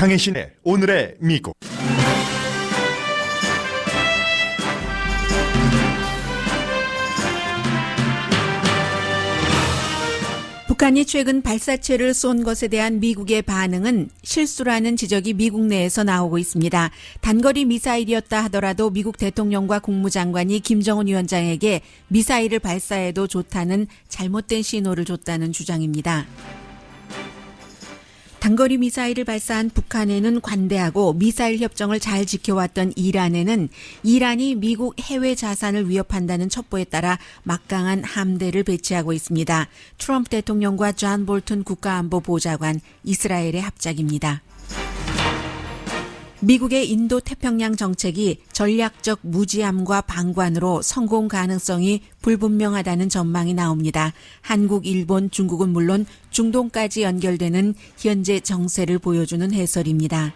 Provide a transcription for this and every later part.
강혜신의 오늘의 미국. 북한이 최근 발사체를 쏜 것에 대한 미국의 반응은 실수라는 지적이 미국 내에서 나오고 있습니다. 단거리 미사일이었다 하더라도 미국 대통령과 국무장관이 김정은 위원장에게 미사일을 발사해도 좋다는 잘못된 신호를 줬다는 주장입니다. 단거리 미사일을 발사한 북한에는 관대하고 미사일 협정을 잘 지켜왔던 이란에는 이란이 미국 해외 자산을 위협한다는 첩보에 따라 막강한 함대를 배치하고 있습니다. 트럼프 대통령과 존 볼튼 국가안보보좌관, 이스라엘의 합작입니다. 미국의 인도 태평양 정책이 전략적 무지함과 방관으로 성공 가능성이 불분명하다는 전망이 나옵니다. 한국, 일본, 중국은 물론 중동까지 연결되는 현재 정세를 보여주는 해설입니다.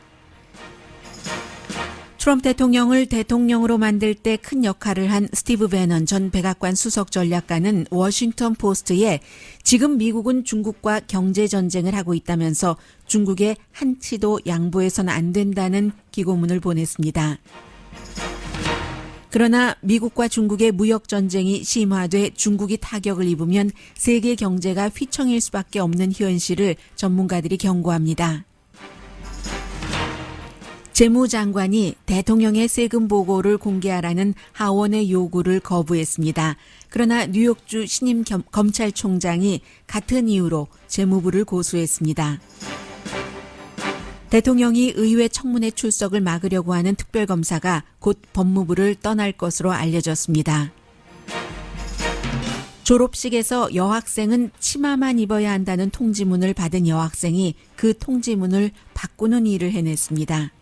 트럼프 대통령을 대통령으로 만들 때 큰 역할을 한 스티브 배넌 전 백악관 수석 전략가는 워싱턴 포스트에 지금 미국은 중국과 경제 전쟁을 하고 있다면서 중국에 한치도 양보해서는 안 된다는 기고문을 보냈습니다. 그러나 미국과 중국의 무역 전쟁이 심화돼 중국이 타격을 입으면 세계 경제가 휘청일 수밖에 없는 현실을 전문가들이 경고합니다. 재무장관이 대통령의 세금 보고를 공개하라는 하원의 요구를 거부했습니다. 그러나 뉴욕주 신임 검찰총장이 같은 이유로 재무부를 고소했습니다. 대통령이 의회 청문회 출석을 막으려고 하는 특별검사가 곧 법무부를 떠날 것으로 알려졌습니다. 졸업식에서 여학생은 치마만 입어야 한다는 통지문을 받은 여학생이 그 통지문을 바꾸는 일을 해냈습니다.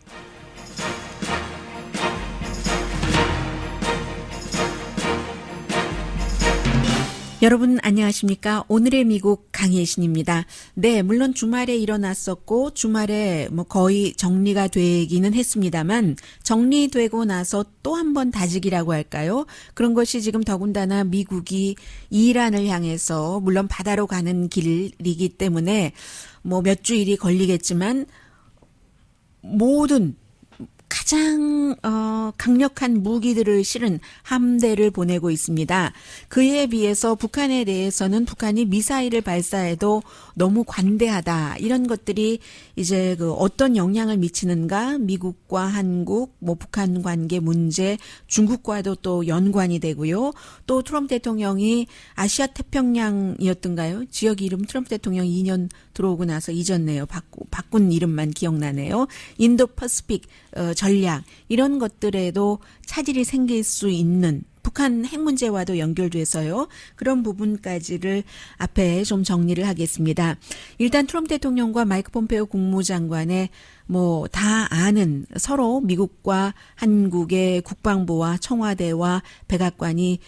여러분 안녕하십니까? 오늘의 미국 강혜신입니다. 네, 물론 주말에 일어났었고 주말에 거의 정리가 되기는 했습니다만 정리되고 나서 또 한 번 다지기라고 할까요? 그런 것이 지금 더군다나 미국이 이란을 향해서 물론 바다로 가는 길이기 때문에 몇 주일이 걸리겠지만 모든 가장 강력한 무기들을 실은 함대를 보내고 있습니다. 그에 비해서 북한에 대해서는 북한이 미사일을 발사해도 너무 관대하다. 이런 것들이 이제 어떤 영향을 미치는가? 미국과 한국, 북한 관계 문제, 중국과도 또 연관이 되고요. 또 트럼프 대통령이 아시아 태평양이었던가요? 지역 이름 트럼프 대통령이 2년 들어오고 나서 잊었네요. 바꾼 이름만 기억나네요. 인도 퍼시픽 전략 이런 것들에도 차질이 생길 수 있는 북한 핵 문제와도 연결돼서요. 그런 부분까지를 앞에 좀 정리를 하겠습니다. 일단 트럼프 대통령과 마이크 폼페오 국무장관의 다 아는 서로 미국과 한국의 국방부와 청와대와 백악관이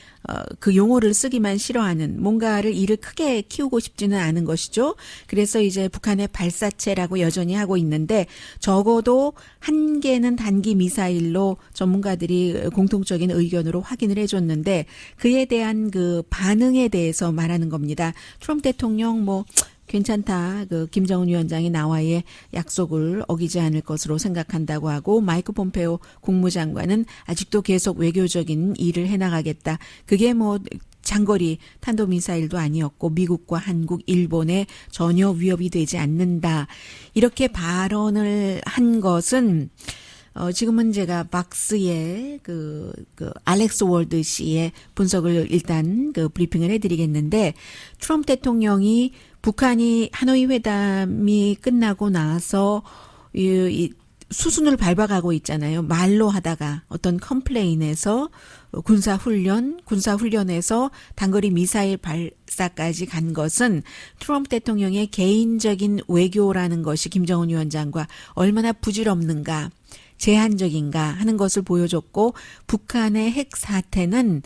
그 용어를 쓰기만 싫어하는 뭔가를 일을 크게 키우고 싶지는 않은 것이죠. 그래서 이제 북한의 발사체라고 여전히 하고 있는데 적어도 한 개는 단기 미사일로 전문가들이 공통적인 의견으로 확인을 해줬는데 그에 대한 그 반응에 대해서 말하는 겁니다. 트럼프 대통령 괜찮다. 김정은 위원장이 나와의 약속을 어기지 않을 것으로 생각한다고 하고 마이크 폼페오 국무장관은 아직도 계속 외교적인 일을 해나가겠다. 그게 장거리 탄도미사일도 아니었고 미국과 한국, 일본에 전혀 위협이 되지 않는다. 이렇게 발언을 한 것은 지금은 제가 박스의 알렉스 월드 씨의 분석을 일단 브리핑을 해드리겠는데 트럼프 대통령이 북한이 하노이 회담이 끝나고 나서 이 수순을 밟아가고 있잖아요. 말로 하다가 어떤 컴플레인에서 군사훈련에서 단거리 미사일 발사까지 간 것은 트럼프 대통령의 개인적인 외교라는 것이 김정은 위원장과 얼마나 부질없는가, 제한적인가 하는 것을 보여줬고 북한의 핵 사태는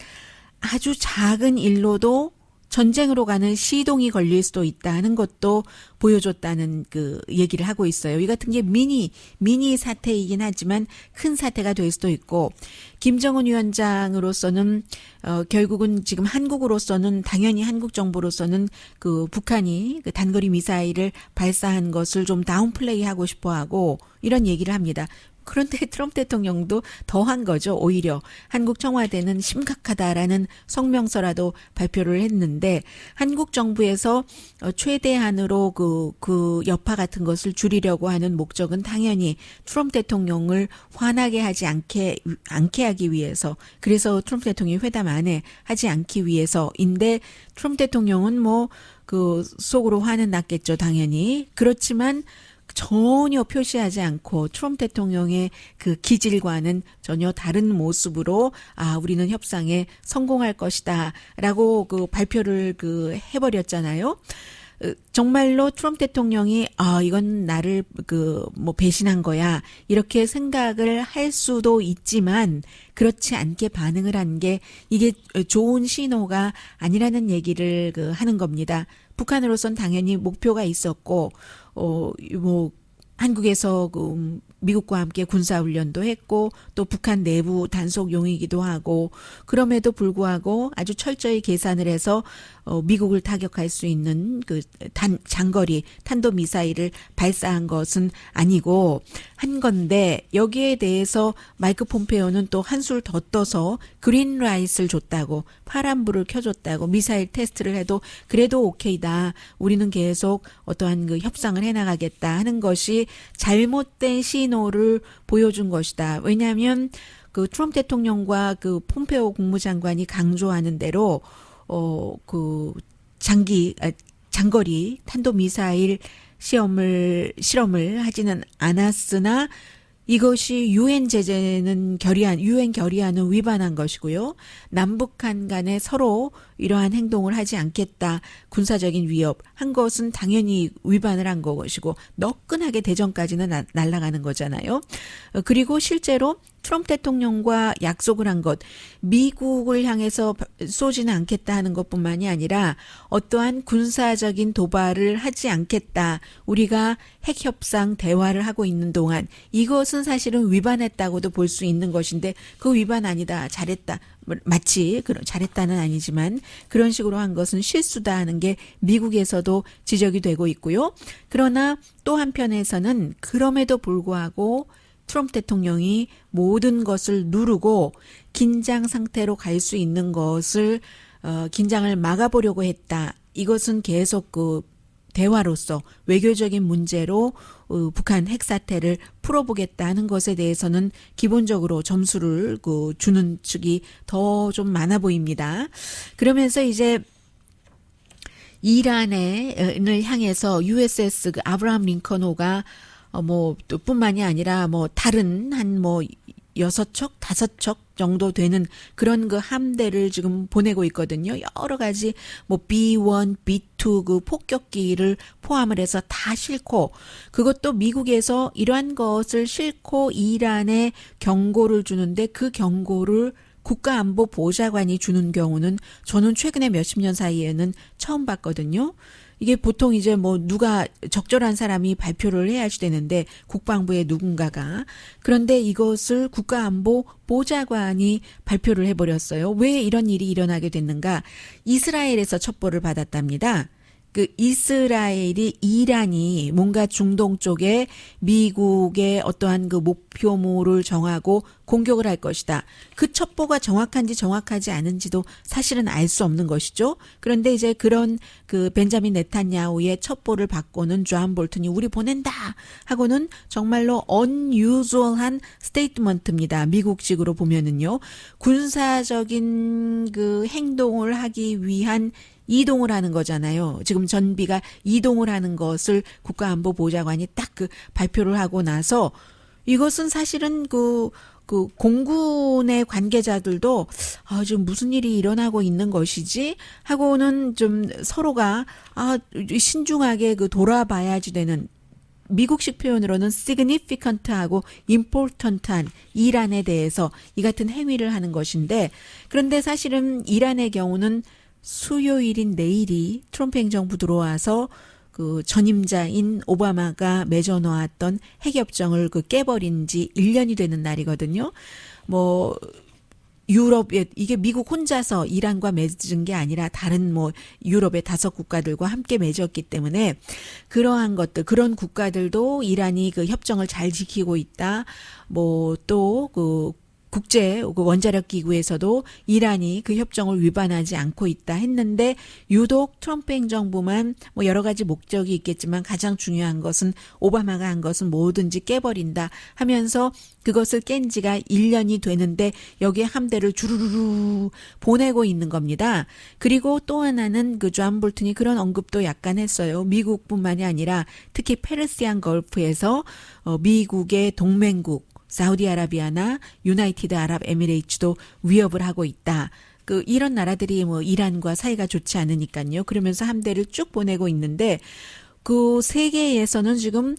아주 작은 일로도 전쟁으로 가는 시동이 걸릴 수도 있다는 것도 보여줬다는 그 얘기를 하고 있어요. 이 같은 게 미니 사태이긴 하지만 큰 사태가 될 수도 있고, 김정은 위원장으로서는 결국은 지금 한국으로서는 당연히 한국 정부로서는 그 북한이 그 단거리 미사일을 발사한 것을 좀 다운플레이하고 싶어하고 이런 얘기를 합니다. 그런데 트럼프 대통령도 더한 거죠. 오히려 한국 청와대는 심각하다라는 성명서라도 발표를 했는데, 한국 정부에서 최대한으로 그 여파 같은 것을 줄이려고 하는 목적은 당연히 트럼프 대통령을 화나게 하지 않게 하기 위해서, 그래서 트럼프 대통령이 회담 안에 하지 않기 위해서인데, 트럼프 대통령은 뭐 그 속으로 화는 났겠죠, 당연히. 그렇지만 전혀 표시하지 않고 트럼프 대통령의 그 기질과는 전혀 다른 모습으로 우리는 협상에 성공할 것이다라고 그 발표를 그 해버렸잖아요. 정말로 트럼프 대통령이 이건 나를 그 뭐 배신한 거야 이렇게 생각을 할 수도 있지만, 그렇지 않게 반응을 한 게 이게 좋은 신호가 아니라는 얘기를 그 하는 겁니다. 북한으로선 당연히 목표가 있었고, 뭐 한국에서 그 미국과 함께 군사훈련도 했고, 또 북한 내부 단속용이기도 하고, 그럼에도 불구하고 아주 철저히 계산을 해서 미국을 타격할 수 있는 그 장거리 탄도미사일을 발사한 것은 아니고 한 건데, 여기에 대해서 마이크 폼페오는 또 한술 더 떠서 그린라이트를 줬다고, 파란불을 켜줬다고, 미사일 테스트를 해도 그래도 오케이다, 우리는 계속 어떠한 그 협상을 해나가겠다 하는 것이 잘못된 신호를 보여준 것이다. 왜냐하면 그 트럼프 대통령과 그 폼페오 국무장관이 강조하는 대로 그 장거리 탄도미사일 실험을 하지는 않았으나, 이것이 유엔 결의안은 위반한 것이고요. 남북한 간에 서로 이러한 행동을 하지 않겠다, 군사적인 위협 한 것은 당연히 위반을 한 것이고, 너끈하게 대전까지는 날아가는 거잖아요. 그리고 실제로 트럼프 대통령과 약속을 한 것, 미국을 향해서 쏘지는 않겠다 하는 것뿐만이 아니라 어떠한 군사적인 도발을 하지 않겠다, 우리가 핵협상 대화를 하고 있는 동안, 이것은 사실은 위반했다고도 볼 수 있는 것인데, 그 위반 아니다, 잘했다, 마치 잘했다는 아니지만 그런 식으로 한 것은 실수다 하는 게 미국에서도 지적이 되고 있고요. 그러나 또 한편에서는 그럼에도 불구하고 트럼프 대통령이 모든 것을 누르고 긴장 상태로 갈 수 있는 것을 긴장을 막아보려고 했다. 이것은 계속 그 대화로서 외교적인 문제로 북한 핵 사태를 풀어보겠다는 것에 대해서는 기본적으로 점수를 주는 측이 더 좀 많아 보입니다. 그러면서 이제 이란을 향해서 USS 그 아브라함 링컨호가 또 뿐만이 아니라 다른 한 6척, 5척 정도 되는 그런 그 함대를 지금 보내고 있거든요. 여러 가지 B1, B2 그 폭격기를 포함을 해서 다 싣고, 그것도 미국에서 이러한 것을 싣고 이란에 경고를 주는데, 그 경고를 국가안보보좌관이 주는 경우는 저는 최근에 몇십 년 사이에는 처음 봤거든요. 이게 보통 이제 누가 적절한 사람이 발표를 해야지 되는데, 국방부의 누군가가. 그런데 이것을 국가안보보좌관이 발표를 해버렸어요. 왜 이런 일이 일어나게 됐는가? 이스라엘에서 첩보를 받았답니다. 그 이스라엘이 이란이 뭔가 중동 쪽에 미국의 어떠한 그 목표물을 정하고 공격을 할 것이다. 그 첩보가 정확한지 정확하지 않은지도 사실은 알 수 없는 것이죠. 그런데 이제 그런 그 벤자민 네탄야후의 첩보를 받고는 존 볼튼이 우리 보낸다 하고는 정말로 unusual한 스테이트먼트입니다. 미국식으로 보면은요. 군사적인 그 행동을 하기 위한 이동을 하는 거잖아요. 지금 전비가 이동을 하는 것을 국가안보보좌관이 딱 그 발표를 하고 나서, 이것은 사실은 그 공군의 관계자들도 지금 무슨 일이 일어나고 있는 것이지 하고는 좀 서로가 신중하게 돌아봐야지 되는, 미국식 표현으로는 significant하고 important한 이란에 대해서 이 같은 행위를 하는 것인데, 그런데 사실은 이란의 경우는 수요일인 내일이 트럼프 행정부 들어와서 그 전임자인 오바마가 맺어놓았던 핵협정을 그 깨버린 지 1년이 되는 날이거든요. 뭐 유럽에 이게 미국 혼자서 이란과 맺은 게 아니라 다른 뭐 유럽의 5국가들과 함께 맺었기 때문에 그러한 것들 그런 국가들도 이란이 그 협정을 잘 지키고 있다. 뭐 또 그 국제 그 원자력 기구에서도 이란이 그 협정을 위반하지 않고 있다 했는데 유독 트럼프 행정부만 뭐 여러 가지 목적이 있겠지만 가장 중요한 것은 오바마가 한 것은 뭐든지 깨버린다 하면서 그것을 깬 지가 1년이 되는데 여기에 함대를 주르르 보내고 있는 겁니다. 그리고 또 하나는 그 존 볼튼이 그런 언급도 약간 했어요. 미국뿐만이 아니라 특히 페르시안 걸프에서 미국의 동맹국 사우디아라비아나 유나이티드 아랍에미레이츠도 위협을 하고 있다. 그 이런 나라들이 뭐 이란과 사이가 좋지 않으니까요. 그러면서 함대를 쭉 보내고 있는데 그 세계에서는 지금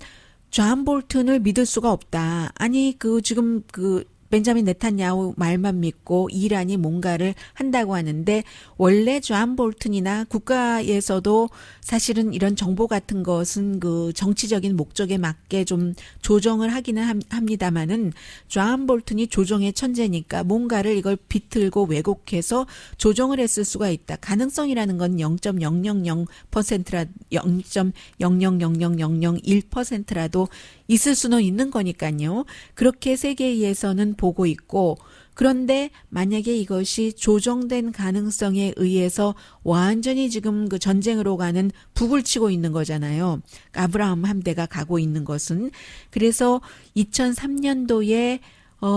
존 볼튼을 믿을 수가 없다. 아니 그 지금 그 벤자민 네탄야후 말만 믿고 이란이 뭔가를 한다고 하는데 원래 존 볼튼이나 국가에서도 사실은 이런 정보 같은 것은 그 정치적인 목적에 맞게 좀 조정을 하기는 합니다만은 존 볼튼이 조정의 천재니까 뭔가를 이걸 비틀고 왜곡해서 조정을 했을 수가 있다. 가능성이라는 건 0.000%라 0.0000001%라도 있을 수는 있는 거니까요. 그렇게 세계에서는 보고 있고 그런데 만약에 이것이 조정된 가능성에 의해서 완전히 지금 그 전쟁으로 가는 북을 치고 있는 거잖아요. 아브라함 함대가 가고 있는 것은. 그래서 2003년도에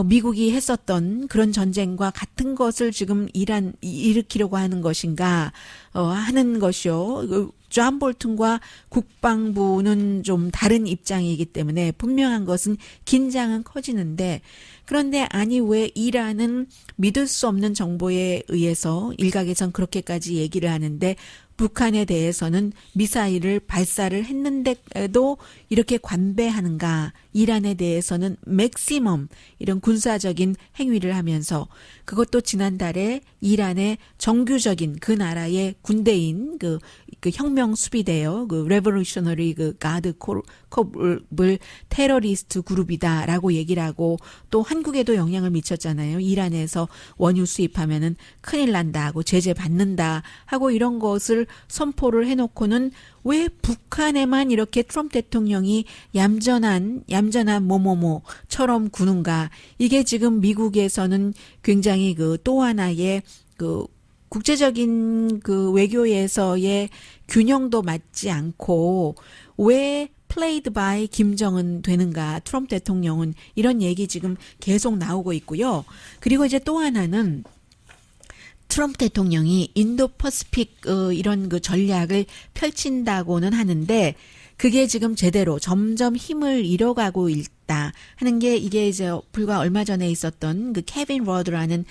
미국이 했었던 그런 전쟁과 같은 것을 지금 일으키려고 하는 것인가 하는 것이요. 존 볼튼과 국방부는 좀 다른 입장이기 때문에 분명한 것은 긴장은 커지는데 그런데 아니 왜 이란은 믿을 수 없는 정보에 의해서 일각에선 그렇게까지 얘기를 하는데 북한에 대해서는 미사일을 발사를 했는데도 이렇게 관배하는가. 이란에 대해서는 맥시멈 이런 군사적인 행위를 하면서 그것도 지난달에 이란의 정규적인 그 나라의 군대인 그 혁명 수비대요. 그 레버루셔너리 그 가드 콥을 테러리스트 그룹이다라고 얘기를 하고 또 한국에도 영향을 미쳤잖아요. 이란에서 원유 수입하면은 큰일 난다 하고 제재 받는다 하고 이런 것을 선포를 해놓고는 왜 북한에만 이렇게 트럼프 대통령이 얌전한 뭐뭐뭐처럼 구는가. 이게 지금 미국에서는 굉장히 그 또 하나의 그 국제적인 그 외교에서의 균형도 맞지 않고 왜 played by 김정은 되는가. 트럼프 대통령은 이런 얘기 지금 계속 나오고 있고요. 그리고 이제 또 하나는 트럼프 대통령이 인도 퍼시픽 이런 그 전략을 펼친다고는 하는데 그게 지금 제대로 점점 힘을 잃어가고 있다 하는 게 이게 이제 불과 얼마 전에 있었던 그 케빈 러드라는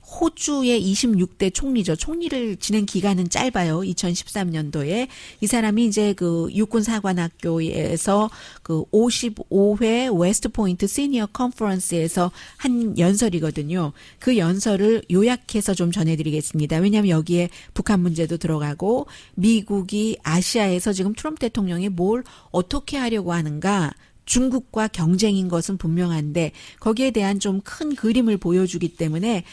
호주의 26대 총리죠. 총리를 지낸 기간은 짧아요. 2013년도에. 이 사람이 이제 그 육군사관학교에서 그 55회 웨스트 포인트 시니어 컨퍼런스에서 한 연설이거든요. 그 연설을 요약해서 좀 전해드리겠습니다. 왜냐하면 여기에 북한 문제도 들어가고 미국이 아시아에서 지금 트럼프 대통령이 뭘 어떻게 하려고 하는가 중국과 경쟁인 것은 분명한데 거기에 대한 좀 큰 그림을 보여주기 때문에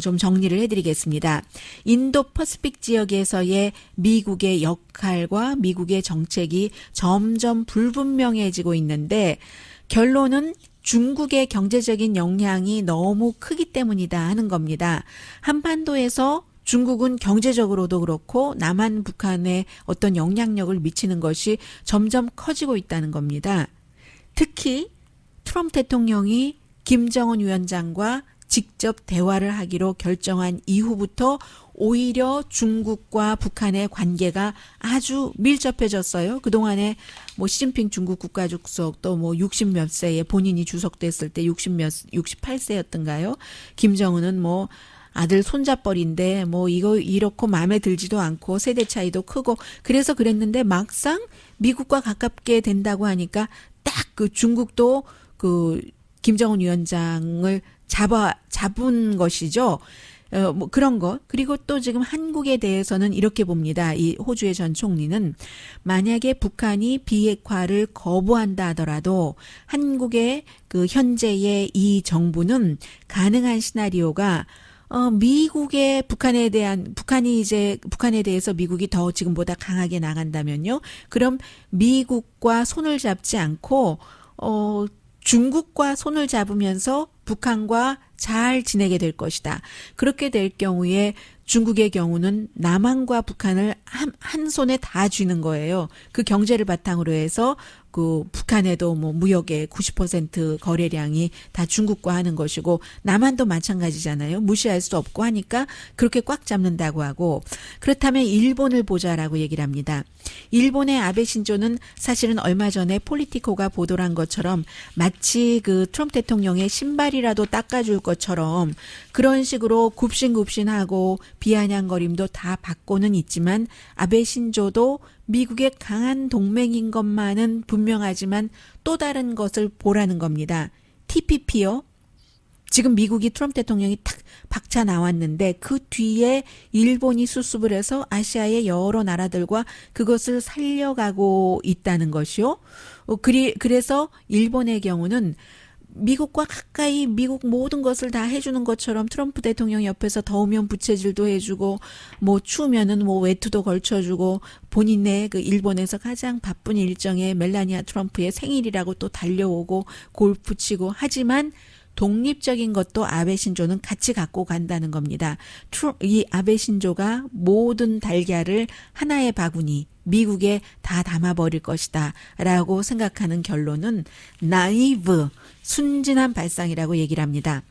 좀 정리를 해드리겠습니다. 인도 퍼시픽 지역에서의 미국의 역할과 미국의 정책이 점점 불분명해지고 있는데 결론은 중국의 경제적인 영향이 너무 크기 때문이다 하는 겁니다. 한반도에서 중국은 경제적으로도 그렇고 남한 북한에 어떤 영향력을 미치는 것이 점점 커지고 있다는 겁니다. 특히 트럼프 대통령이 김정은 위원장과 직접 대화를 하기로 결정한 이후부터 오히려 중국과 북한의 관계가 아주 밀접해졌어요. 그동안에 뭐 시진핑 중국 국가주석 또 뭐 60몇 세에 본인이 주석됐을 때 68세였던가요? 김정은은 뭐 아들 손자뻘인데 뭐 이거 이렇고 마음에 들지도 않고 세대 차이도 크고 그래서 그랬는데 막상 미국과 가깝게 된다고 하니까 딱 그 중국도 그 김정은 위원장을 잡은 것이죠. 뭐 그런 것. 그리고 또 지금 한국에 대해서는 이렇게 봅니다. 이 호주의 전 총리는 만약에 북한이 비핵화를 거부한다 하더라도 한국의 그 현재의 이 정부는 가능한 시나리오가 미국의 북한에 대해서 미국이 더 지금보다 강하게 나간다면요. 그럼 미국과 손을 잡지 않고, 중국과 손을 잡으면서 북한과 잘 지내게 될 것이다. 그렇게 될 경우에 중국의 경우는 남한과 북한을 한 손에 다 쥐는 거예요. 그 경제를 바탕으로 해서 그 북한에도 뭐 무역의 90% 거래량이 다 중국과 하는 것이고 남한도 마찬가지잖아요. 무시할 수 없고 하니까 그렇게 꽉 잡는다고 하고 그렇다면 일본을 보자라고 얘기를 합니다. 일본의 아베 신조는 사실은 얼마 전에 폴리티코가 보도를 한 것처럼 마치 그 트럼프 대통령의 신발이라도 닦아줄 것처럼 그런 식으로 굽신굽신하고 비아냥거림도 다 받고는 있지만 아베 신조도 미국의 강한 동맹인 것만은 분명하지만 또 다른 것을 보라는 겁니다. TPP요. 지금 미국이 트럼프 대통령이 탁 박차 나왔는데 그 뒤에 일본이 수습을 해서 아시아의 여러 나라들과 그것을 살려가고 있다는 것이요. 그래서 일본의 경우는 미국과 가까이 미국 모든 것을 다 해주는 것처럼 트럼프 대통령 옆에서 더우면 부채질도 해주고 뭐 추우면은 뭐 외투도 걸쳐주고 본인의 그 일본에서 가장 바쁜 일정에 멜라니아 트럼프의 생일이라고 또 달려오고 골프 치고 하지만 독립적인 것도 아베 신조는 같이 갖고 간다는 겁니다. 이 아베 신조가 모든 달걀을 하나의 바구니 미국에 다 담아버릴 것이다 라고 생각하는 결론은 나이브, 순진한 발상이라고 얘기를 합니다.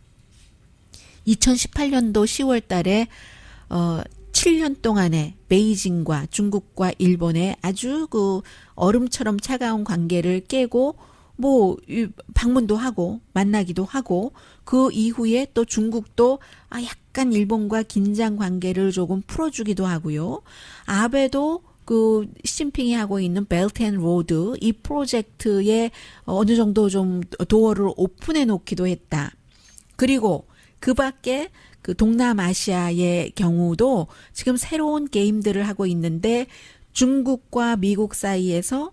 2018년도 10월 달에 7년 동안에 베이징과 중국과 일본의 아주 그 얼음처럼 차가운 관계를 깨고 뭐 방문도 하고 만나기도 하고 그 이후에 또 중국도 약간 일본과 긴장 관계를 조금 풀어주기도 하고요. 아베도 그 시진핑이 하고 있는 벨트 앤 로드 이 프로젝트에 어느 정도 좀 도어를 오픈해 놓기도 했다. 그리고 그 밖에 그 동남아시아의 경우도 지금 새로운 게임들을 하고 있는데 중국과 미국 사이에서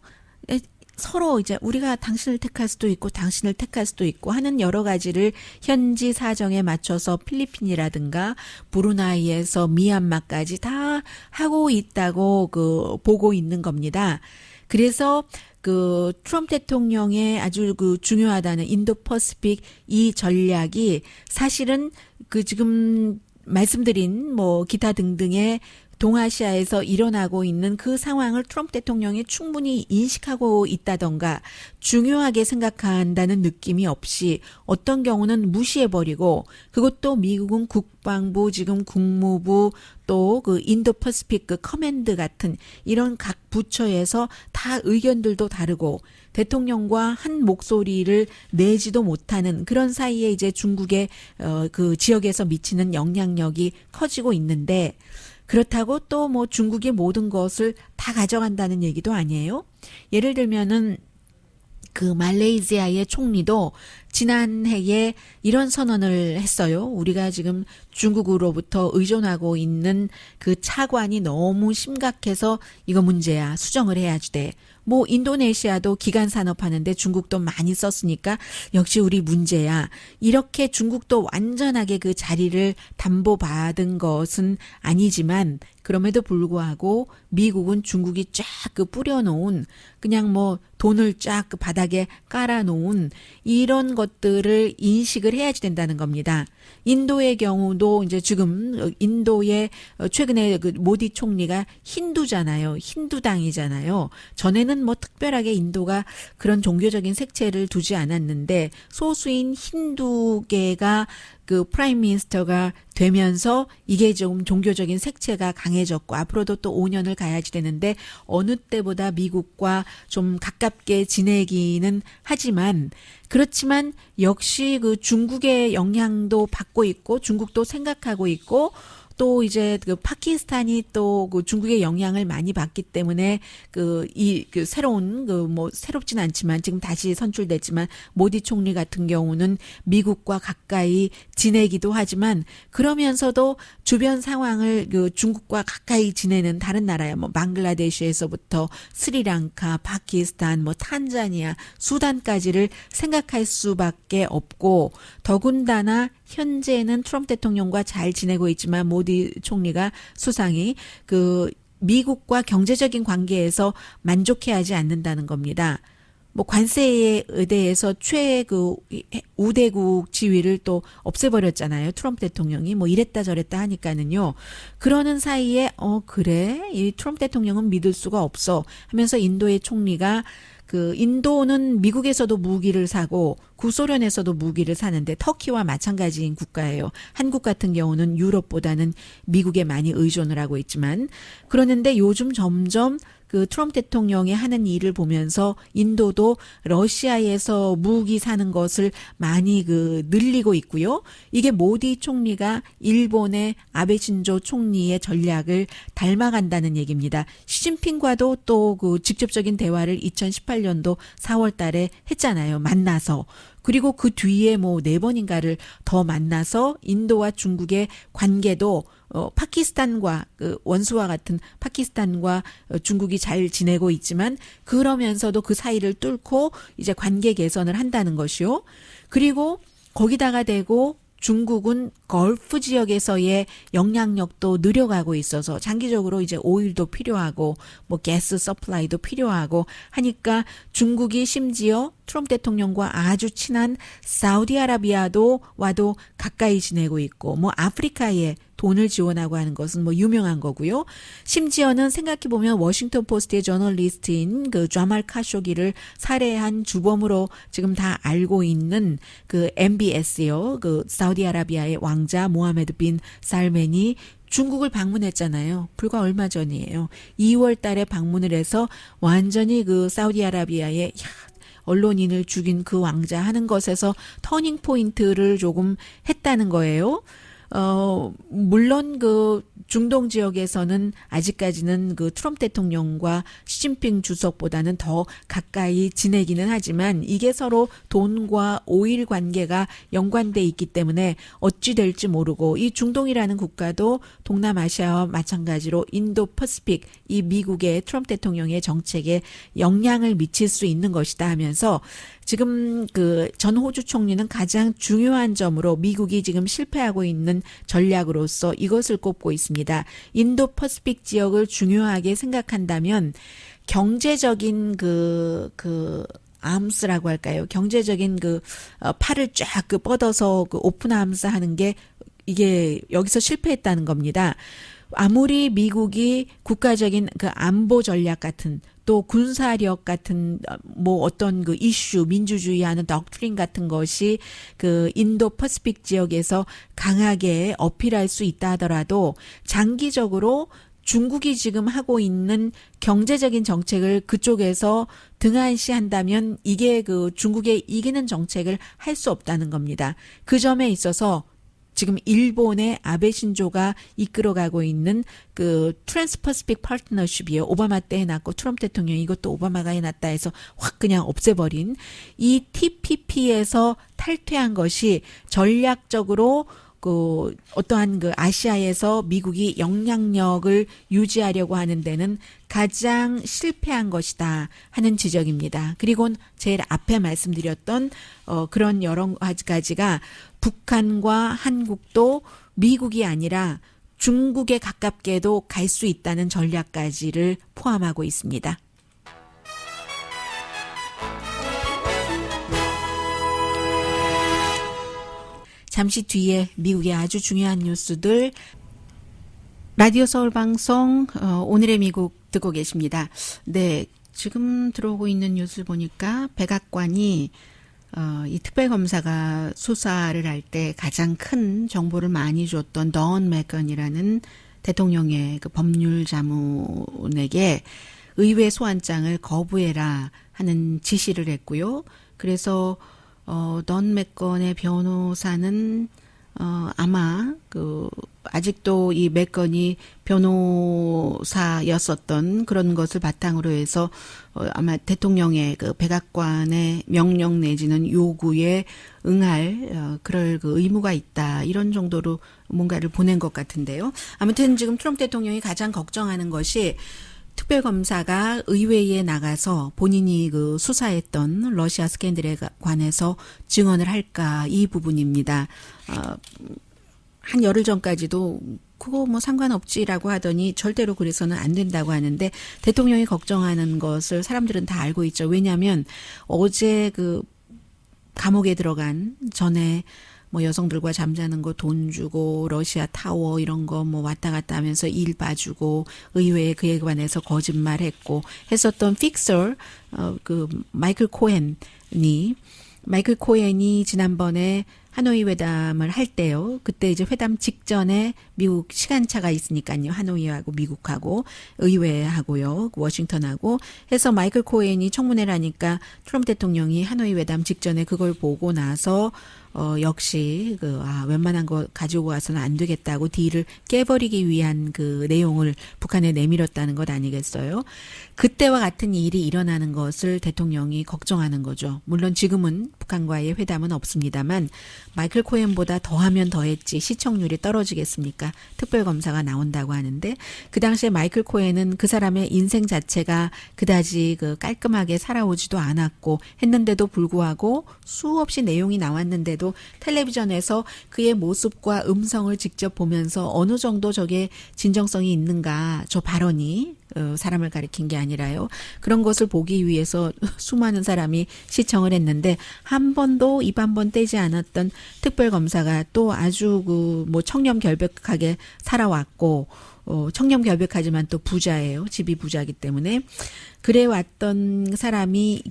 서로 이제 우리가 당신을 택할 수도 있고 당신을 택할 수도 있고 하는 여러 가지를 현지 사정에 맞춰서 필리핀이라든가 브루나이에서 미얀마까지 다 하고 있다고 그 보고 있는 겁니다. 그래서 그 트럼프 대통령의 아주 그 중요하다는 인도 퍼시픽 이 전략이 사실은 그 지금 말씀드린 뭐 기타 등등의 동아시아에서 일어나고 있는 그 상황을 트럼프 대통령이 충분히 인식하고 있다던가 중요하게 생각한다는 느낌이 없이 어떤 경우는 무시해버리고 그것도 미국은 국방부 지금 국무부 또 그 인도 퍼시픽 그 커맨드 같은 이런 각 부처에서 다 의견들도 다르고 대통령과 한 목소리를 내지도 못하는 그런 사이에 이제 중국의 그 지역에서 미치는 영향력이 커지고 있는데 그렇다고 또 뭐 중국이 모든 것을 다 가져간다는 얘기도 아니에요. 예를 들면은 그 말레이시아의 총리도 지난해에 이런 선언을 했어요. 우리가 지금 중국으로부터 의존하고 있는 그 차관이 너무 심각해서 이거 문제야. 수정을 해야지 돼. 뭐 인도네시아도 기간 산업 하는데 중국도 많이 썼으니까 역시 우리 문제야. 이렇게 중국도 완전하게 그 자리를 담보받은 것은 아니지만 그럼에도 불구하고 미국은 중국이 쫙 그 뿌려놓은 그냥 뭐 돈을 쫙 그 바닥에 깔아놓은 이런 것들을 인식을 해야지 된다는 겁니다. 인도의 경우도 이제 지금 인도의 최근에 그 모디 총리가 힌두잖아요. 힌두당이잖아요. 전에는 뭐 특별하게 인도가 그런 종교적인 색채를 두지 않았는데 소수인 힌두계가 그 프라임 미니스터가 되면서 이게 좀 종교적인 색채가 강해졌고 앞으로도 또 5년을 가야지 되는데 어느 때보다 미국과 좀 가깝게 지내기는 하지만 그렇지만 역시 그 중국의 영향도 받고 있고 중국도 생각하고 있고 또 이제 그 파키스탄이 또 그 중국의 영향을 많이 받기 때문에 그 새로운 그 뭐 새롭진 않지만 지금 다시 선출됐지만 모디 총리 같은 경우는 미국과 가까이 지내기도 하지만 그러면서도 주변 상황을 그 중국과 가까이 지내는 다른 나라야 뭐 방글라데시에서부터 스리랑카, 파키스탄, 뭐 탄자니아, 수단까지를 생각할 수밖에 없고 더군다나 현재는 트럼프 대통령과 잘 지내고 있지만 모디 총리가 수상이 그 미국과 경제적인 관계에서 만족해하지 않는다는 겁니다. 뭐 관세에 대해서 최그 우대국 지위를 또 없애버렸잖아요. 트럼프 대통령이 뭐 이랬다 저랬다 하니까는요. 그러는 사이에 그래 이 트럼프 대통령은 믿을 수가 없어 하면서 인도의 총리가 그 인도는 미국에서도 무기를 사고 구소련에서도 무기를 사는데 터키와 마찬가지인 국가예요. 한국 같은 경우는 유럽보다는 미국에 많이 의존을 하고 있지만 그러는데 요즘 점점 그 트럼프 대통령이 하는 일을 보면서 인도도 러시아에서 무기 사는 것을 많이 그 늘리고 있고요. 이게 모디 총리가 일본의 아베 신조 총리의 전략을 닮아간다는 얘기입니다. 시진핑과도 또 그 직접적인 대화를 2018년도 4월 달에 했잖아요. 만나서. 그리고 그 뒤에 뭐 4번인가를 더 만나서 인도와 중국의 관계도 파키스탄과 그 원수와 같은 파키스탄과 중국이 잘 지내고 있지만 그러면서도 그 사이를 뚫고 이제 관계 개선을 한다는 것이요. 그리고 거기다가 대고 중국은 걸프 지역에서의 영향력도 늘려가고 있어서 장기적으로 이제 오일도 필요하고 뭐 가스 서플라이도 필요하고 하니까 중국이 심지어 트럼프 대통령과 아주 친한 사우디아라비아도 와도 가까이 지내고 있고 뭐 아프리카에 돈을 지원하고 하는 것은 뭐 유명한 거고요. 심지어는 생각해보면 워싱턴 포스트의 저널리스트인 그 자말 카쇼기를 살해한 주범으로 지금 다 알고 있는 그 MBS요. 그 사우디아라비아의 왕자 모하메드 빈 살만이 중국을 방문했잖아요. 불과 얼마 전이에요. 2월 달에 방문을 해서 완전히 그 사우디아라비아의 언론인을 죽인 그 왕자 하는 것에서 터닝 포인트를 조금 했다는 거예요. 물론 그 중동 지역에서는 아직까지는 그 트럼프 대통령과 시진핑 주석보다는 더 가까이 지내기는 하지만 이게 서로 돈과 오일 관계가 연관돼 있기 때문에 어찌 될지 모르고 이 중동이라는 국가도 동남아시아와 마찬가지로 인도 퍼시픽 이 미국의 트럼프 대통령의 정책에 영향을 미칠 수 있는 것이다 하면서 지금 그 전 호주 총리는 가장 중요한 점으로 미국이 지금 실패하고 있는 전략으로서 이것을 꼽고 있습니다. 인도 퍼시픽 지역을 중요하게 생각한다면 경제적인 그 암스라고 할까요? 경제적인 그 팔을 쫙 그 뻗어서 그 오픈 암스 하는 게 이게 여기서 실패했다는 겁니다. 아무리 미국이 국가적인 그 안보 전략 같은 또 군사력 같은 뭐 어떤 그 이슈 민주주의하는 덕트린 같은 것이 그 인도 퍼시픽 지역에서 강하게 어필할 수 있다 하더라도 장기적으로 중국이 지금 하고 있는 경제적인 정책을 그쪽에서 등한시한다면 이게 그 중국의 이기는 정책을 할 수 없다는 겁니다. 그 점에 있어서 지금 일본의 아베 신조가 이끌어가고 있는 그 트랜스퍼시픽 파트너십이에요. 오바마 때 해놨고 트럼프 대통령이 이것도 오바마가 해놨다 해서 확 그냥 없애버린 이 TPP에서 탈퇴한 것이 전략적으로 그 어떠한 그 아시아에서 미국이 영향력을 유지하려고 하는 데는 가장 실패한 것이다 하는 지적입니다. 그리고 제일 앞에 말씀드렸던 그런 여러 가지가 북한과 한국도 미국이 아니라 중국에 가깝게도 갈 수 있다는 전략까지를 포함하고 있습니다. 잠시 뒤에 미국의 아주 중요한 뉴스들 라디오 서울 방송 오늘의 미국 듣고 계십니다. 네, 지금 들어오고 있는 뉴스를 보니까 백악관이 이 특별검사가 수사를 할 때 가장 큰 정보를 많이 줬던 던 맥건이라는 대통령의 그 법률 자문에게 의회 소환장을 거부해라 하는 지시를 했고요. 그래서 던 맥건의 변호사는 아마 그 아직도 이 맥건이 변호사였었던 그런 것을 바탕으로 해서 아마 대통령의 그 백악관의 명령 내지는 요구에 응할 그럴 그 의무가 있다. 이런 정도로 뭔가를 보낸 것 같은데요. 아무튼 지금 트럼프 대통령이 가장 걱정하는 것이 특별검사가 의회에 나가서 본인이 그 수사했던 러시아 스캔들에 관해서 증언을 할까 이 부분입니다. 한 열흘 전까지도 그거 뭐 상관없지라고 하더니 절대로 그래서는 안 된다고 하는데 대통령이 걱정하는 것을 사람들은 다 알고 있죠. 왜냐하면 어제 그 감옥에 들어간 전에 뭐 여성들과 잠자는 거 돈 주고 러시아 타워 이런 거 뭐 왔다 갔다 하면서 일 봐주고 의회에 그에 관해서 거짓말했고 했었던 픽서 그 마이클 코헨이 지난번에 하노이 회담을 할 때요. 그때 이제 회담 직전에 미국 시간차가 있으니까요. 하노이하고 미국하고 의회하고요. 워싱턴하고 해서 마이클 코헨이 청문회를 하니까 트럼프 대통령이 하노이 회담 직전에 그걸 보고 나서 역시 웬만한 거 가지고 와서는 안 되겠다고 딜을 깨버리기 위한 그 내용을 북한에 내밀었다는 것 아니겠어요? 그때와 같은 일이 일어나는 것을 대통령이 걱정하는 거죠. 물론 지금은 북한과의 회담은 없습니다만 마이클 코헨보다 더하면 더했지 시청률이 떨어지겠습니까? 특별검사가 나온다고 하는데 그 당시에 마이클 코헨은 그 사람의 인생 자체가 그다지 그 깔끔하게 살아오지도 않았고 했는데도 불구하고 수없이 내용이 나왔는데도 텔레비전에서 그의 모습과 음성을 직접 보면서 어느 정도 저게 진정성이 있는가 저 발언이 사람을 가리킨 게 아니라요. 그런 것을 보기 위해서 수많은 사람이 시청을 했는데 한 번도 입 한 번 떼지 않았던 특별검사가 또 아주 뭐 청렴결백하게 살아왔고 청렴결백하지만 또 부자예요. 집이 부자이기 때문에 그래 왔던 사람이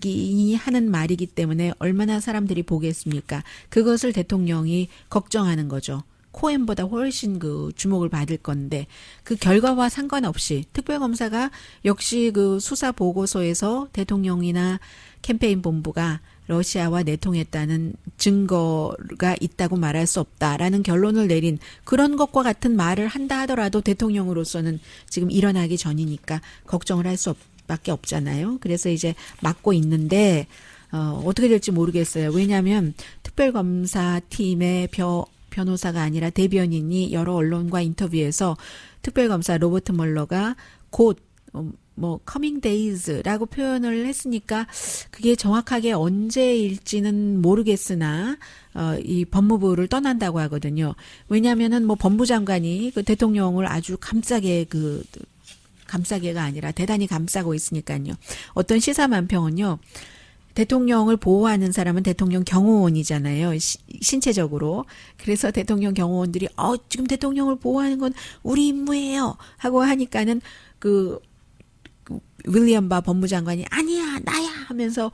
하는 말이기 때문에 얼마나 사람들이 보겠습니까? 그것을 대통령이 걱정하는 거죠. 코헨보다 훨씬 그 주목을 받을 건데 그 결과와 상관없이 특별검사가 역시 그 수사 보고서에서 대통령이나 캠페인 본부가 러시아와 내통했다는 증거가 있다고 말할 수 없다라는 결론을 내린 그런 것과 같은 말을 한다 하더라도 대통령으로서는 지금 일어나기 전이니까 걱정을 할 수밖에 없잖아요. 그래서 이제 막고 있는데 어떻게 될지 모르겠어요. 왜냐하면 특별검사 팀의 변호사가 아니라 대변인이 여러 언론과 인터뷰에서 특별검사 로버트 멀러가 곧 coming days라고 표현을 했으니까 그게 정확하게 언제일지는 모르겠으나 이 법무부를 떠난다고 하거든요. 왜냐하면은 뭐 법무장관이 그 대통령을 아주 감싸게가 아니라 대단히 감싸고 있으니까요. 어떤 시사만평은요. 대통령을 보호하는 사람은 대통령 경호원이잖아요. 신체적으로. 그래서 대통령 경호원들이 지금 대통령을 보호하는 건 우리 임무예요. 하고 하니까는 윌리엄 바 법무장관이 아니야 나야 하면서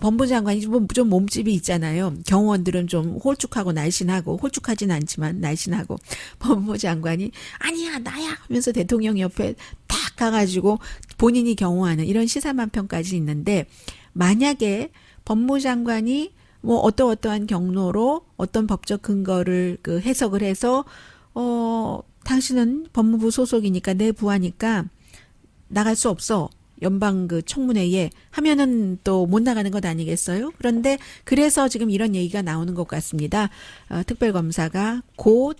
법무장관이 좀 몸집이 있잖아요. 경호원들은 좀 홀쭉하고 날씬하고 홀쭉하진 않지만 날씬하고 법무장관이 아니야 나야 하면서 대통령 옆에 탁 가가지고 본인이 경호하는 이런 시사만평까지 있는데 만약에 법무장관이 뭐 어떠한 경로로 어떤 법적 근거를 해석을 해서 당신은 법무부 소속이니까 내 부하니까 나갈 수 없어. 연방 청문회에 하면은 또 못 나가는 것 아니겠어요? 그런데 그래서 지금 이런 얘기가 나오는 것 같습니다. 특별검사가 곧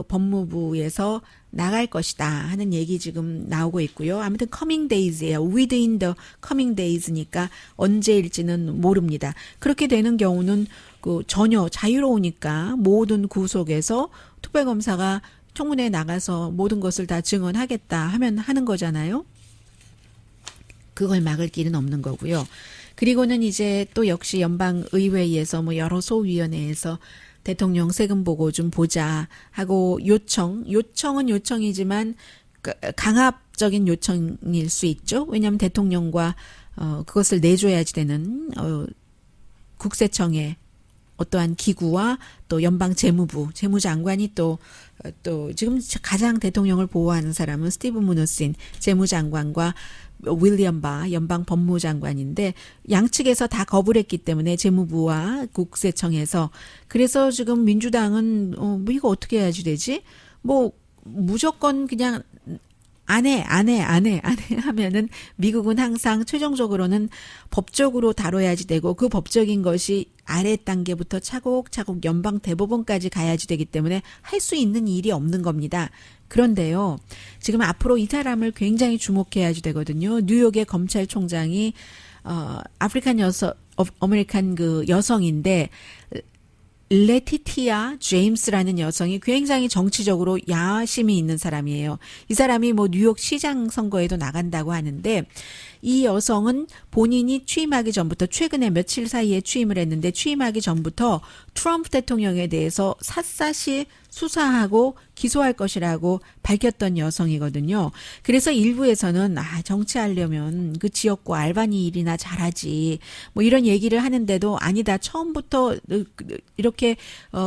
법무부에서 나갈 것이다 하는 얘기 지금 나오고 있고요. 아무튼 coming days예요. within the coming days니까 언제일지는 모릅니다. 그렇게 되는 경우는 전혀 자유로우니까 모든 구속에서 특별검사가 청문회에 나가서 모든 것을 다 증언하겠다 하면 하는 거잖아요. 그걸 막을 길은 없는 거고요. 그리고는 이제 또 역시 연방의회에서 뭐 여러 소위원회에서 대통령 세금 보고 좀 보자 하고 요청은 요청이지만 강압적인 요청일 수 있죠. 왜냐하면 대통령과 그것을 내줘야지 되는 국세청의 어떠한 기구와 또 연방 재무장관이 또 지금 가장 대통령을 보호하는 사람은 스티브 무누신 재무장관과 윌리엄 바 연방 법무장관인데 양측에서 다 거부를 했기 때문에 재무부와 국세청에서 그래서 지금 민주당은 뭐 이거 어떻게 해야지 되지? 뭐 무조건 그냥 안 해 하면은 미국은 항상 최종적으로는 법적으로 다뤄야지 되고 그 법적인 것이 아래 단계부터 차곡차곡 연방 대법원까지 가야지 되기 때문에 할 수 있는 일이 없는 겁니다. 그런데요, 지금 앞으로 이 사람을 굉장히 주목해야지 되거든요. 뉴욕의 검찰총장이 아프리칸 아메리칸 그 여성인데 레티티아 제임스라는 여성이 굉장히 정치적으로 야심이 있는 사람이에요. 이 사람이 뭐 뉴욕 시장 선거에도 나간다고 하는데 이 여성은 본인이 취임하기 전부터 최근에 며칠 사이에 취임을 했는데 취임하기 전부터 트럼프 대통령에 대해서 샅샅이 수사하고 기소할 것이라고 밝혔던 여성이거든요. 그래서 일부에서는 정치하려면 그 지역구 알바니 일이나 잘하지 뭐 이런 얘기를 하는데도 아니다. 처음부터 이렇게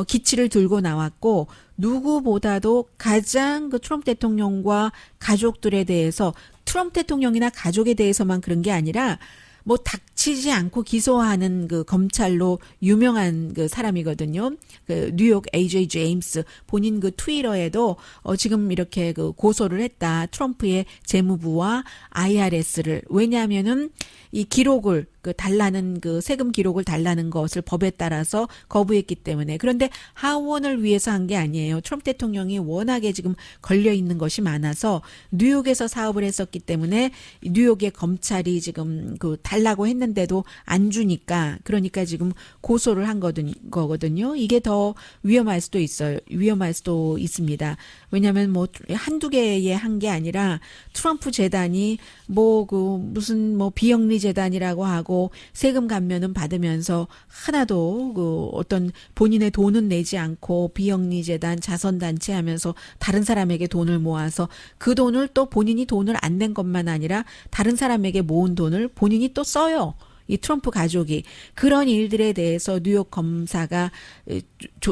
기치를 들고 나왔고 누구보다도 가장 그 트럼프 대통령과 가족들에 대해서 트럼프 대통령이나 가족에 대해서만 그런 게 아니라 뭐 닥치지 않고 기소하는 그 검찰로 유명한 그 사람이거든요. 그 뉴욕 AJ 제임스 본인 그 트위터에도 지금 이렇게 그 고소를 했다. 트럼프의 재무부와 IRS를. 왜냐하면은 이 기록을 그 달라는 그 세금 기록을 달라는 것을 법에 따라서 거부했기 때문에. 그런데 하원을 위해서 한 게 아니에요. 트럼프 대통령이 워낙에 지금 걸려 있는 것이 많아서 뉴욕에서 사업을 했었기 때문에 뉴욕의 검찰이 지금 그 달라고 했는데도 안 주니까 그러니까 지금 고소를 한 거거든요. 이게 더 위험할 수도 있어요. 위험할 수도 있습니다. 왜냐하면 뭐 한두 개의 한 게 아니라 트럼프 재단이 뭐 그 무슨 뭐 비영리 재단이라고 하고 세금 감면은 받으면서 하나도 그 어떤 본인의 돈은 내지 않고 비영리 재단 자선단체 하면서 다른 사람에게 돈을 모아서 그 돈을 또 본인이 돈을 안 낸 것만 아니라 다른 사람에게 모은 돈을 본인이 또 써요. 이 트럼프 가족이. 그런 일들에 대해서 뉴욕 검사가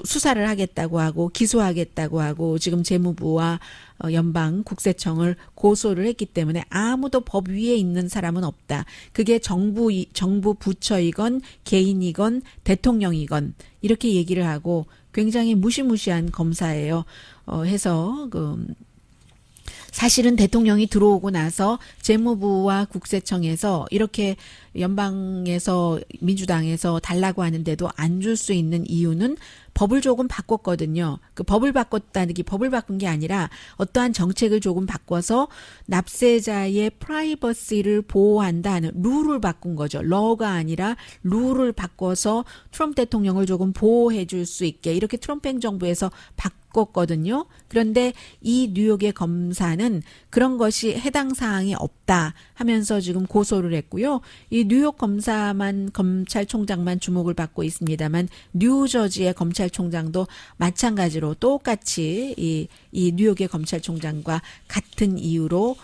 수사를 하겠다고 하고 기소하겠다고 하고 지금 재무부와 연방 국세청을 고소를 했기 때문에 아무도 법 위에 있는 사람은 없다. 그게 정부 부처이건 개인이건 대통령이건 이렇게 얘기를 하고 굉장히 무시무시한 검사예요. 해서 사실은 대통령이 들어오고 나서 재무부와 국세청에서 이렇게 연방에서 민주당에서 달라고 하는데도 안 줄 수 있는 이유는 법을 조금 바꿨거든요. 그 법을 바꿨다는 게 법을 바꾼 게 아니라 어떠한 정책을 조금 바꿔서 납세자의 프라이버시를 보호한다는 룰을 바꾼 거죠. 러가 아니라 룰을 바꿔서 트럼프 대통령을 조금 보호해 줄 수 있게 이렇게 트럼프 행정부에서 바꿨거든요. 그런데 이 뉴욕의 검사는 그런 것이 해당 사항이 없다 하면서 지금 고소를 했고요. 이 뉴욕 검찰총장만 주목을 받고 있습니다만 뉴저지의 검찰총장도 마찬가지로 똑같이 이 뉴욕의 검찰총장과 같은 이유로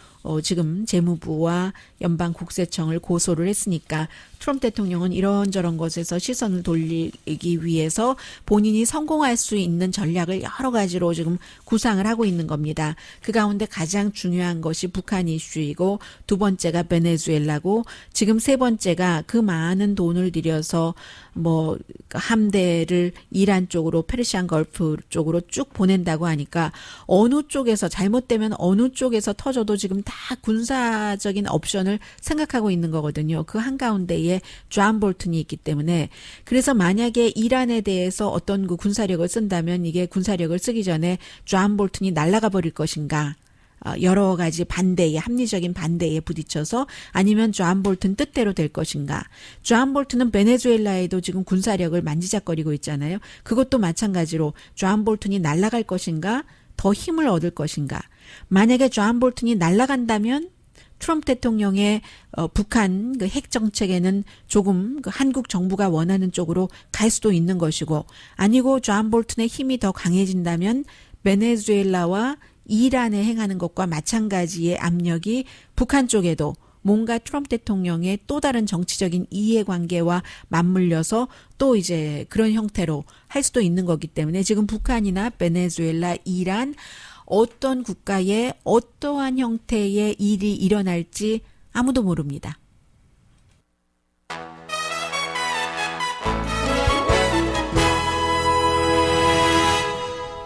지금 재무부와 연방국세청을 고소를 했으니까 트럼프 대통령은 이런저런 것에서 시선을 돌리기 위해서 본인이 성공할 수 있는 전략을 여러 가지로 지금 구상을 하고 있는 겁니다. 그 가운데 가장 중요한 것이 북한 이슈이고 두 번째가 베네수엘라고 지금 세 번째가 그 많은 돈을 들여서 뭐 함대를 이란 쪽으로 페르시안 걸프 쪽으로 쭉 보낸다고 하니까 어느 쪽에서 잘못되면 어느 쪽에서 터져도 지금 다 군사적인 옵션을 생각하고 있는 거거든요. 그 한가운데에 존 볼튼이 있기 때문에 그래서 만약에 이란에 대해서 어떤 그 군사력을 쓴다면 이게 군사력을 쓰기 전에 존 볼튼이 날아가 버릴 것인가 여러 가지 합리적인 반대에 부딪혀서 아니면 존 볼튼 뜻대로 될 것인가. 존 볼튼은 베네수엘라에도 지금 군사력을 만지작거리고 있잖아요. 그것도 마찬가지로 존 볼튼이 날아갈 것인가 더 힘을 얻을 것인가. 만약에 존 볼튼이 날아간다면 트럼프 대통령의 북한 그 핵 정책에는 조금 그 한국 정부가 원하는 쪽으로 갈 수도 있는 것이고 아니고 존 볼튼의 힘이 더 강해진다면 베네수엘라와 이란에 행하는 것과 마찬가지의 압력이 북한 쪽에도 뭔가 트럼프 대통령의 또 다른 정치적인 이해관계와 맞물려서 또 이제 그런 형태로 할 수도 있는 거기 때문에 지금 북한이나 베네수엘라, 이란 어떤 국가에 어떠한 형태의 일이 일어날지 아무도 모릅니다.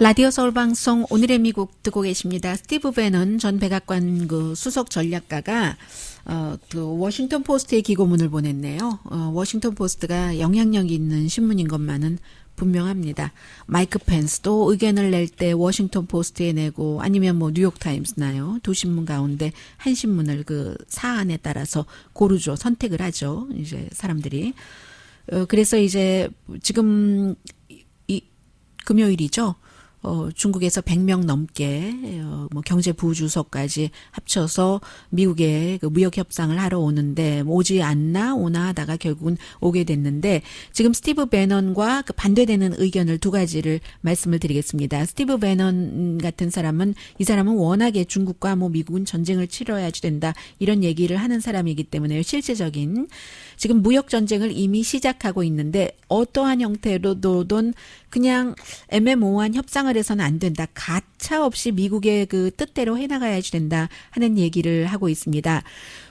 라디오 서울 방송 오늘의 미국 듣고 계십니다. 스티브 배넌 전 백악관 그 수석 전략가가 그 워싱턴 포스트에 기고문을 보냈네요. 워싱턴 포스트가 영향력 있는 신문인 것만은 분명합니다. 마이크 펜스도 의견을 낼 때 워싱턴 포스트에 내고 아니면 뭐 뉴욕 타임스나요. 두 신문 가운데 한 신문을 그 사안에 따라서 고르죠. 선택을 하죠. 이제 사람들이. 그래서 이제 지금 이 금요일이죠. 중국에서 100명 넘게 뭐 경제 부주석까지 합쳐서 미국에 그 무역 협상을 하러 오는데 오지 않나 오나 하다가 결국은 오게 됐는데 지금 스티브 배넌과 그 반대되는 의견을 두 가지를 말씀을 드리겠습니다. 스티브 배넌 같은 사람은 이 사람은 워낙에 중국과 뭐 미국은 전쟁을 치러야지 된다 이런 얘기를 하는 사람이기 때문에 실제적인 지금 무역 전쟁을 이미 시작하고 있는데 어떠한 형태로든 그냥 애매모호한 협상을 해서는 안 된다. 가차 없이 미국의 그 뜻대로 해나가야지 된다 하는 얘기를 하고 있습니다.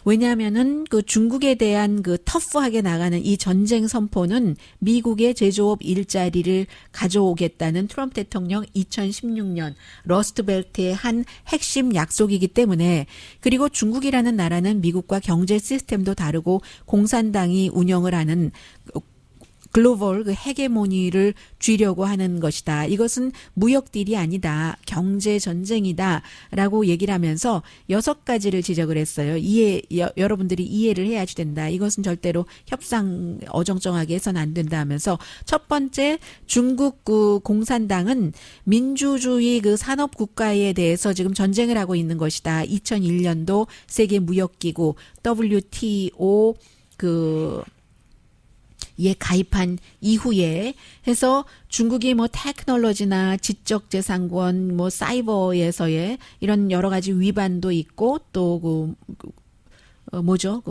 왜냐하면은 그 중국에 대한 그 터프하게 나가는 이 전쟁 선포는 미국의 제조업 일자리를 가져오겠다는 트럼프 대통령 2016년 러스트벨트의 한 핵심 약속이기 때문에 그리고 중국이라는 나라는 미국과 경제 시스템도 다르고 공산당이 운영을 하는 글로벌 그 헤게모니를 쥐려고 하는 것이다. 이것은 무역 딜이 아니다. 경제 전쟁이다라고 얘기를 하면서 6가지를 지적을 했어요. 여러분들이 이해를 해야지 된다. 이것은 절대로 협상 어정쩡하게 해서는 안 된다 하면서 첫 번째 중국 그 공산당은 민주주의 그 산업 국가에 대해서 지금 전쟁을 하고 있는 것이다. 2001년도 세계 무역기구 WTO 에 가입한 이후에 해서 중국이 뭐 테크놀로지나 지적재산권 뭐 사이버에서의 이런 여러 가지 위반도 있고 또 그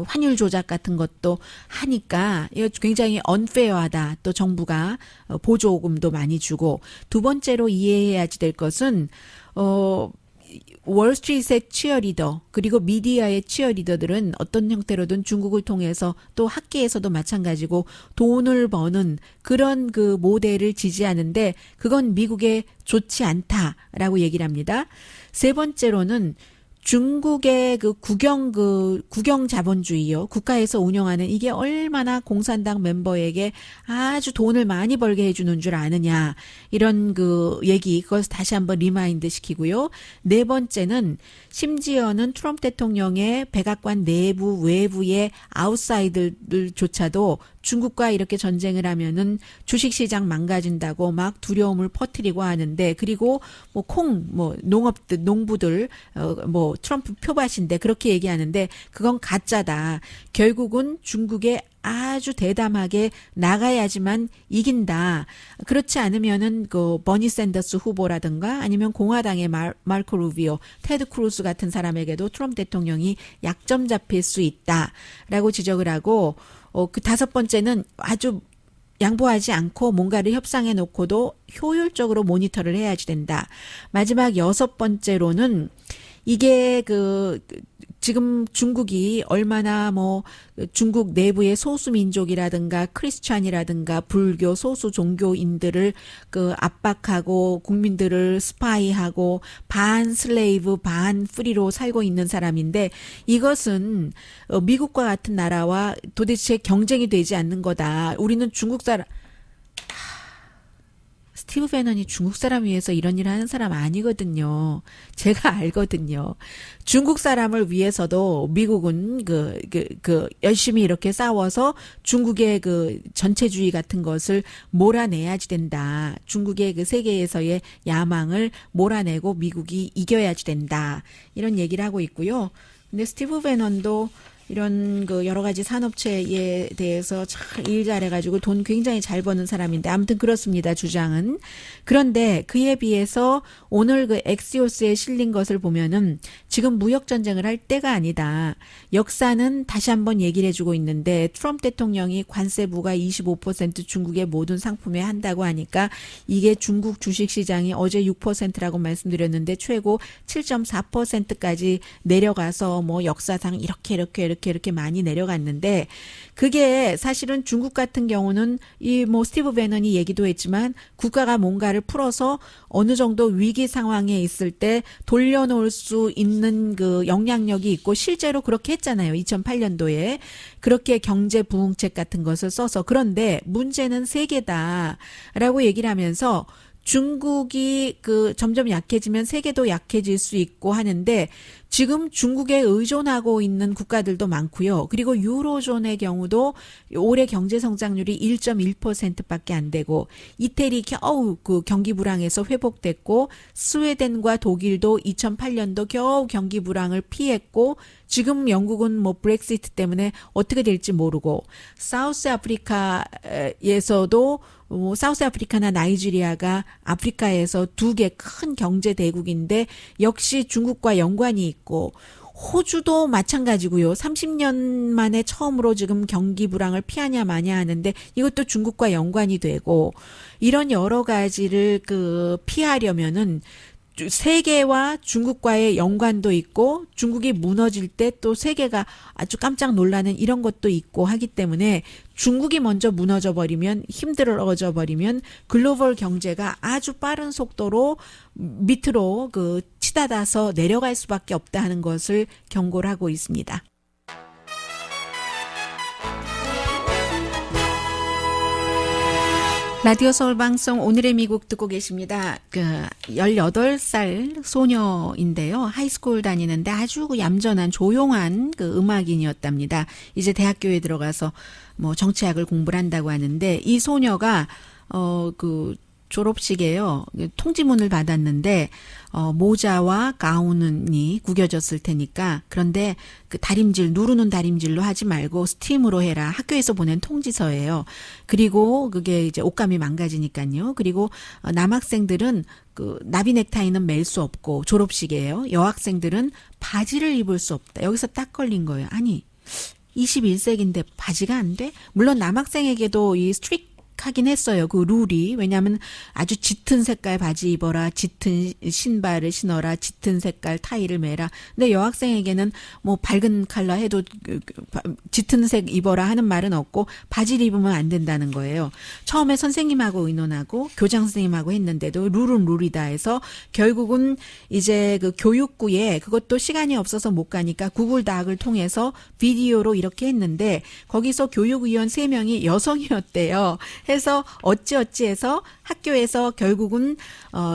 환율 조작 같은 것도 하니까 이거 굉장히 언페어하다. 또 정부가 보조금도 많이 주고 두 번째로 이해해야지 될 것은 월스트리트의 치어리더 그리고 미디어의 치어리더들은 어떤 형태로든 중국을 통해서 또 학계에서도 마찬가지고 돈을 버는 그런 그 모델을 지지하는데 그건 미국에 좋지 않다라고 얘기를 합니다. 세 번째로는 중국의 그 국영 자본주의요. 국가에서 운영하는 이게 얼마나 공산당 멤버에게 아주 돈을 많이 벌게 해주는 줄 아느냐. 이런 그 얘기, 그것을 다시 한번 리마인드 시키고요. 네 번째는 심지어는 트럼프 대통령의 백악관 내부, 외부의 아웃사이더들조차도 중국과 이렇게 전쟁을 하면은 주식시장 망가진다고 막 두려움을 퍼뜨리고 하는데 그리고 뭐 농업들, 농부들, 트럼프 표밭인데 그렇게 얘기하는데 그건 가짜다. 결국은 중국에 아주 대담하게 나가야지만 이긴다. 그렇지 않으면은 그 버니 샌더스 후보라든가 아니면 공화당의 마르코 루비오, 테드 크루즈 같은 사람에게도 트럼프 대통령이 약점 잡힐 수 있다라고 지적을 하고 그 다섯 번째는 아주 양보하지 않고 뭔가를 협상해 놓고도 효율적으로 모니터를 해야지 된다. 마지막 6번째로는 이게 지금 중국이 얼마나 중국 내부의 소수 민족이라든가 크리스찬이라든가 불교 소수 종교인들을 압박하고 국민들을 스파이하고 반 슬레이브 반 프리로 살고 있는 사람인데 이것은 미국과 같은 나라와 도대체 경쟁이 되지 않는 거다. 우리는 중국 사람 스티브 배넌이 중국 사람 위해서 이런 일을 하는 사람 아니거든요. 제가 알거든요. 중국 사람을 위해서도 미국은 열심히 이렇게 싸워서 중국의 전체주의 같은 것을 몰아내야지 된다. 중국의 세계에서의 야망을 몰아내고 미국이 이겨야지 된다. 이런 얘기를 하고 있고요. 근데 스티브 배넌도 이런 여러 가지 산업체에 대해서 참 일 잘해가지고 돈 굉장히 잘 버는 사람인데 아무튼 그렇습니다. 주장은. 그런데 그에 비해서 오늘 엑시오스에 실린 것을 보면은 지금 무역 전쟁을 할 때가 아니다. 역사는 다시 한번 얘기를 해주고 있는데 트럼프 대통령이 관세부가 25% 중국의 모든 상품에 한다고 하니까 이게 중국 주식시장이 어제 6%라고 말씀드렸는데 최고 7.4%까지 내려가서 역사상 이렇게 이렇게 많이 내려갔는데 그게 사실은 중국 같은 경우는 이 뭐 스티브 배넌이 얘기도 했지만 국가가 뭔가를 풀어서 어느 정도 위기 상황에 있을 때 돌려놓을 수 있는 그 영향력이 있고 실제로 그렇게 했잖아요. 2008년도에 그렇게 경제 부흥책 같은 것을 써서. 그런데 문제는 세계다라고 얘기를 하면서 중국이 그 점점 약해지면 세계도 약해질 수 있고 하는데 지금 중국에 의존하고 있는 국가들도 많고요. 그리고 유로존의 경우도 올해 경제 성장률이 1.1%밖에 안 되고 이태리 겨우 그 경기 불황에서 회복됐고 스웨덴과 독일도 2008년도 겨우 경기 불황을 피했고 지금 영국은 뭐 브렉시트 때문에 어떻게 될지 모르고 사우스 아프리카에서도 사우스 아프리카나 나이지리아가 아프리카에서 두 개 큰 경제 대국인데 역시 중국과 연관이 있고 호주도 마찬가지고요. 30년 만에 처음으로 지금 경기 불황을 피하냐 마냐 하는데 이것도 중국과 연관이 되고 이런 여러 가지를 그 피하려면은 세계와 중국과의 연관도 있고 중국이 무너질 때 또 세계가 아주 깜짝 놀라는 이런 것도 있고 하기 때문에 중국이 먼저 무너져 버리면 힘들어져 버리면 글로벌 경제가 아주 빠른 속도로 밑으로 그 치닫아서 내려갈 수밖에 없다 하는 것을 경고를 하고 있습니다. 라디오 서울 방송 오늘의 미국 듣고 계십니다. 그 18살 소녀인데요. 하이스쿨 다니는데 아주 얌전한 조용한 그 음악인이었답니다. 이제 대학교에 들어가서 뭐 정치학을 공부를 한다고 하는데 이 소녀가 그 졸업식에요. 통지문을 받았는데 모자와 가운이 구겨졌을 테니까 그런데 그 다림질 누르는 다림질로 하지 말고 스팀으로 해라. 학교에서 보낸 통지서예요. 그리고 그게 이제 옷감이 망가지니까요. 그리고 남학생들은 그 나비 넥타이는 멜 수 없고 졸업식이에요. 여학생들은 바지를 입을 수 없다. 여기서 딱 걸린 거예요. 아니 21세기인데 바지가 안 돼? 물론 남학생에게도 이 스트릭 하긴 했어요. 그 룰이. 왜냐하면 아주 짙은 색깔 바지 입어라. 짙은 신발을 신어라. 짙은 색깔 타이를 매라. 근데 여학생에게는 뭐 밝은 컬러 해도 짙은 색 입어라 하는 말은 없고 바지를 입으면 안 된다는 거예요. 처음에 선생님하고 의논하고 교장 선생님하고 했는데도 룰은 룰이다 해서 결국은 이제 그 교육부에 그것도 시간이 없어서 못 가니까 구글 다학을 통해서 비디오로 이렇게 했는데 거기서 교육위원 3명이 여성이었대요. 해서 어찌어찌해서 학교에서 결국은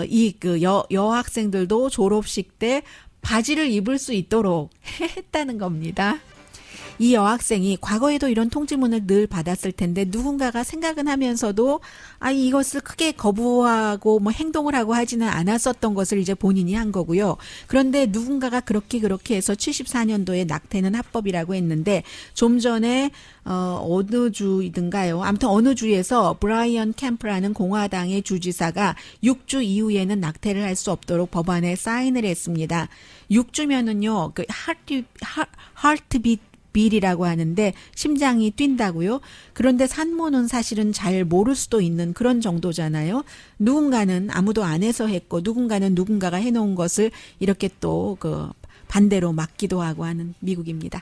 이 그 여학생들도 졸업식 때 바지를 입을 수 있도록 했다는 겁니다. 이 여학생이 과거에도 이런 통지문을 늘 받았을 텐데 누군가가 생각은 하면서도 이것을 크게 거부하고 뭐 행동을 하고 하지는 않았었던 것을 이제 본인이 한 거고요. 그런데 누군가가 그렇게 해서 74년도에 낙태는 합법이라고 했는데 좀 전에 어느 주이든가요. 아무튼 어느 주에서 브라이언 캠프라는 공화당의 주지사가 6주 이후에는 낙태를 할 수 없도록 법안에 사인을 했습니다. 6주면은요. 그 하트비트 빌이라고 하는데 심장이 뛴다고요. 그런데 산모는 사실은 잘 모를 수도 있는 그런 정도잖아요. 누군가는 아무도 안 해서 했고 누군가는 누군가가 해놓은 것을 이렇게 또 그 반대로 막기도 하고 하는 미국입니다.